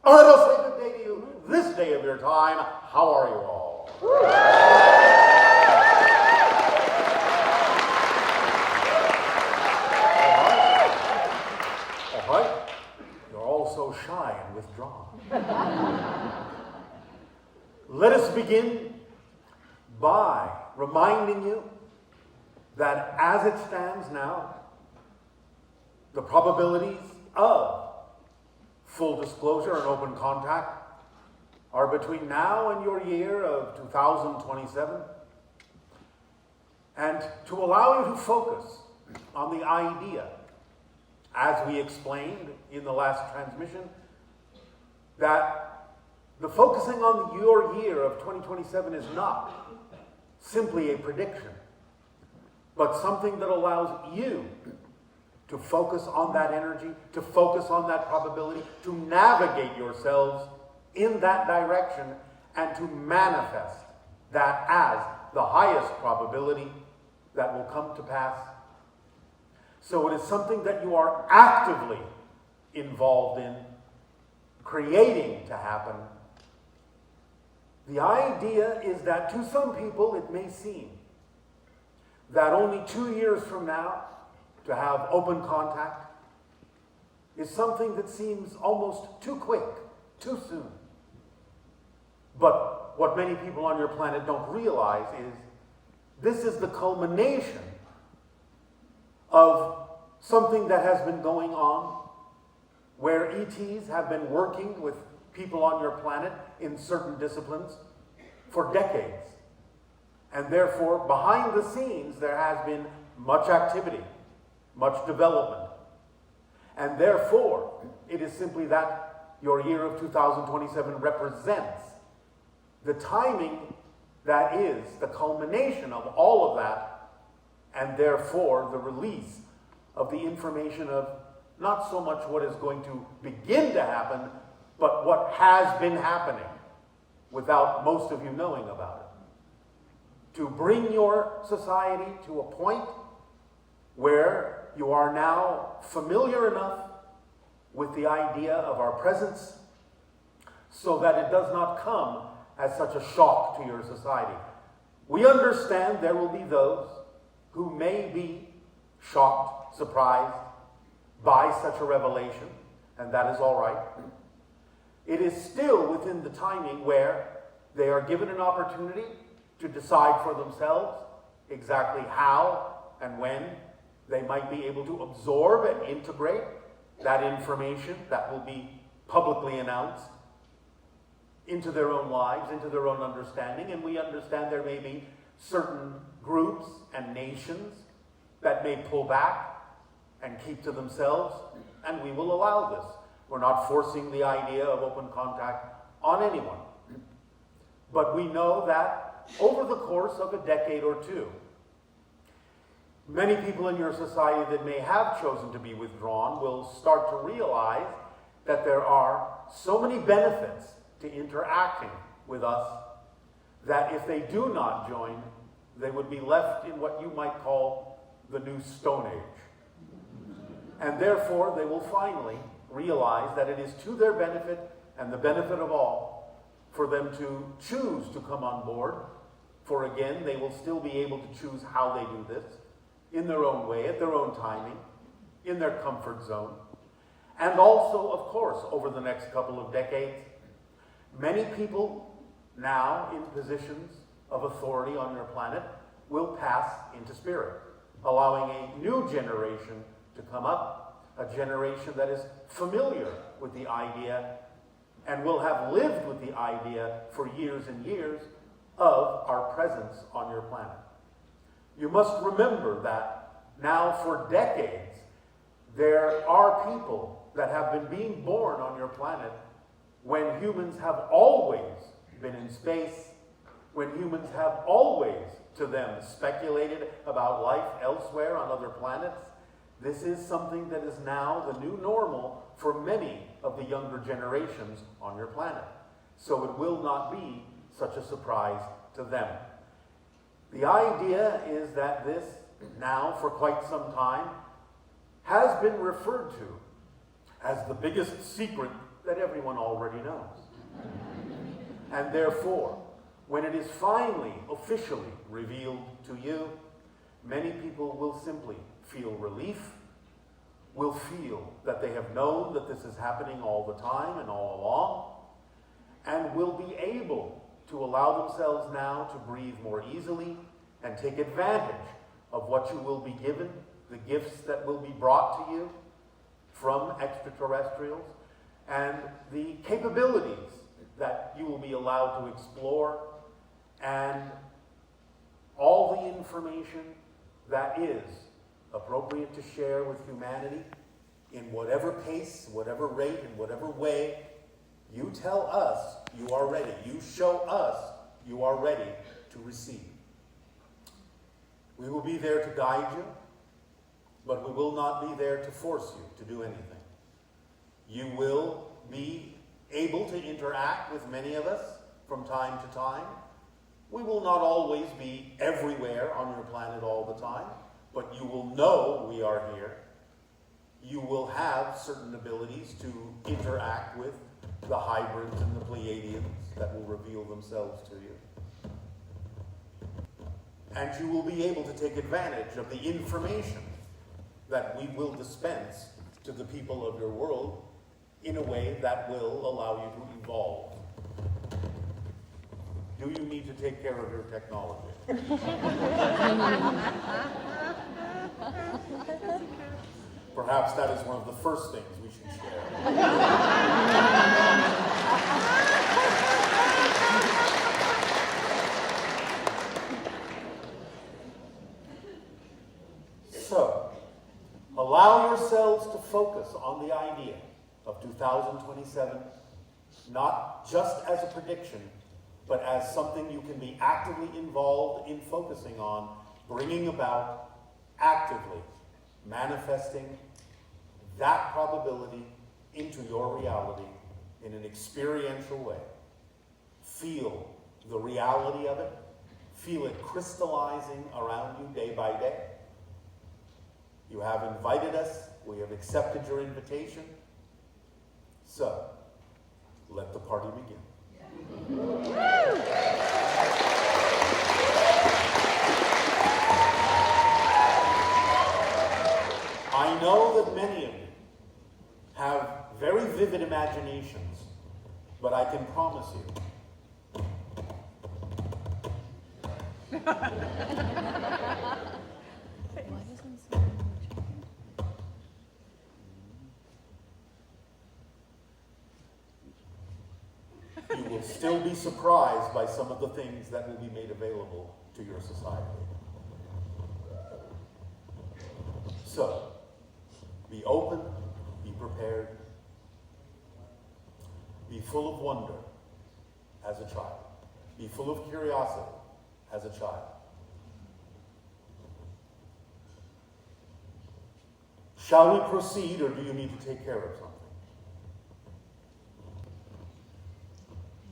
Let us say good day to you this day of your time. How are you all? All right. You're all so shy and withdrawn. Let us begin by reminding you that as it stands now, the probabilities of full disclosure and open contact are between now and your year of 2027. And to allow you to focus on the idea, as we explained in the last transmission, that the focusing on your year of 2027 is not simply a prediction, but something that allows you to focus on that energy, to focus on that probability, to navigate yourselves in that direction, and to manifest that as the highest probability that will come to pass. So it is something that you are actively involved in, creating to happen. The idea is that to some people it may seem that only 2 years from now, to have open contact is something that seems almost too quick, too soon. But what many people on your planet don't realize is this is the culmination of something that has been going on, where ETs have been working with people on your planet in certain disciplines for decades. And therefore, behind the scenes, there has been much activity, much development. And therefore, it is simply that your year of 2027 represents the timing that is the culmination of all of that, and therefore the release of the information of not so much what is going to begin to happen, but what has been happening without most of you knowing about it. To bring your society to a point where you are now familiar enough with the idea of our presence so that it does not come as such a shock to your society. We understand there will be those who may be shocked, surprised by such a revelation, and that is all right. It is still within the timing where they are given an opportunity to decide for themselves exactly how and when they might be able to absorb and integrate that information that will be publicly announced into their own lives, into their own understanding. And we understand there may be certain groups and nations that may pull back and keep to themselves, and we will allow this. We're not forcing the idea of open contact on anyone. But we know that over the course of a decade or two, many people in your society that may have chosen to be withdrawn will start to realize that there are so many benefits to interacting with us that if they do not join, they would be left in what you might call the new Stone Age. And therefore, they will finally realize that it is to their benefit and the benefit of all for them to choose to come on board. For again, they will still be able to choose how they do this in their own way, at their own timing, in their comfort zone. And also, of course, over the next couple of decades, many people now in positions of authority on your planet will pass into spirit, allowing a new generation to come up, a generation that is familiar with the idea and will have lived with the idea for years and years of our presence on your planet. You must remember that now for decades, there are people that have been being born on your planet when humans have always been in space, when humans have always, to them, speculated about life elsewhere on other planets. This is something that is now the new normal for many of the younger generations on your planet. So it will not be such a surprise to them. The idea is that this, now for quite some time, has been referred to as the biggest secret that everyone already knows. And therefore, when it is finally, officially revealed to you, many people will simply feel relief, will feel that they have known that this is happening all the time and all along, and will be able to allow themselves now to breathe more easily and take advantage of what you will be given, the gifts that will be brought to you from extraterrestrials, and the capabilities that you will be allowed to explore, and all the information that is appropriate to share with humanity in whatever pace, whatever rate, in whatever way. You tell us you are ready. You show us you are ready to receive. We will be there to guide you, but we will not be there to force you to do anything. You will be able to interact with many of us from time to time. We will not always be everywhere on your planet all the time, but you will know we are here. You will have certain abilities to interact with the hybrids and the Pleiadians that will reveal themselves to you. And you will be able to take advantage of the information that we will dispense to the people of your world in a way that will allow you to evolve. Do you need to take care of your technology? Perhaps that is one of the first things we should share. So, allow yourselves to focus on the idea of 2027, not just as a prediction, but as something you can be actively involved in focusing on, bringing about, actively manifesting that probability into your reality in an experiential way. Feel the reality of it. Feel it crystallizing around you day by day. You have invited us. We have accepted your invitation. So, let the party begin. I know that many of you have very vivid imaginations, but I can promise you you will still be surprised by some of the things that will be made available to your society. So, be open, be prepared, be full of wonder as a child, be full of curiosity as a child. Shall we proceed, or do you need to take care of something?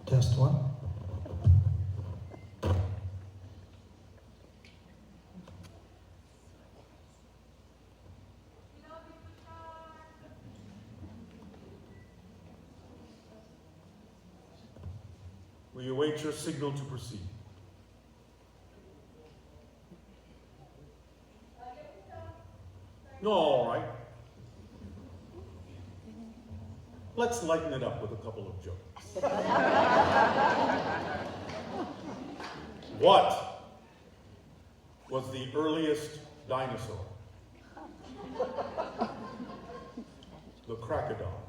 Test one. We await your signal to proceed. No, all right. Let's lighten it up with a couple of jokes. What was the earliest dinosaur? The crocodile.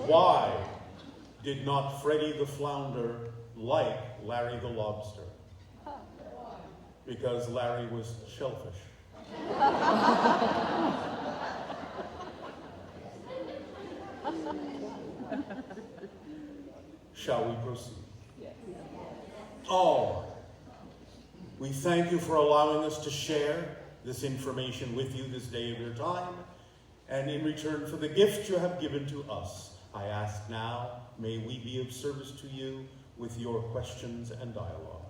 Why did not Freddy the Flounder like Larry the Lobster? Because Larry was shellfish. Shall we proceed? Yes. All right. We thank you for allowing us to share this information with you this day of your time, and in return for the gift you have given to us, I ask now, may we be of service to you with your questions and dialogue.